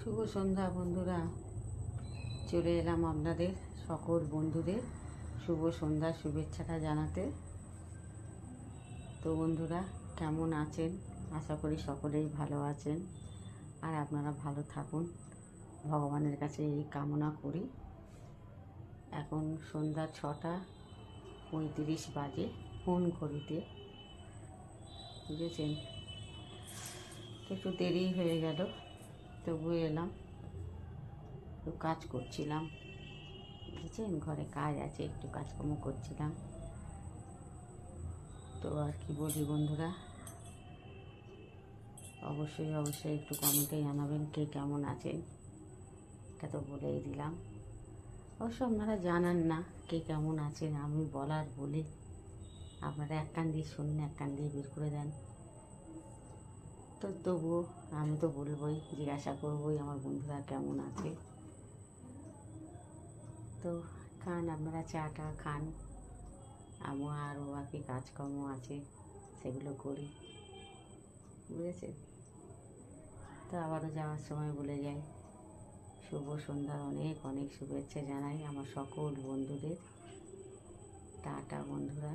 শুভ সন্ধ্যা বন্ধুরা, চলে এলাম আপনাদের সকল বন্ধুদের শুভ সন্ধ্যার শুভেচ্ছাটা জানাতে। তো বন্ধুরা কেমন আছেন? আশা করি সকলেই ভালো আছেন, আর আপনারা ভালো থাকুন, ভগবানের কাছে এই কামনা করি। এখন সন্ধ্যা 6:35 বাজে ফোন ঘড়িতে, বুঝেছেন। একটু দেরি হয়ে গেল, তবু এলাম। একটু কাজ করছিলাম, বুঝেছেন, ঘরে কাজ আছে, একটু কাজকর্ম করছিলাম। তো আর কি বলি বন্ধুরা, অবশ্যই অবশ্যই একটু কমেন্টে জানাবেন কে কেমন আছেন। এটা তো বলেই দিলাম, অবশ্য আপনারা জানান না কে কেমন আছেন। আমি বলার বলে আপনারা এক কান দিয়ে শুনুন, এক কান দিয়ে বের করে দেন। তো তবুও আমি তো বলবই, জিজ্ঞাসা করবই আমার বন্ধুরা কেমন আছে। তো খান, আপনারা চাটা খান, আমার আরও বাকি কাজকর্ম আছে, সেগুলো করি, বুঝেছেন। তো আবারও যাওয়ার সময় বলে যাই, শুভ সন্ধ্যার অনেক অনেক শুভেচ্ছা জানাই আমার সকল বন্ধুদের। টাটা বন্ধুরা।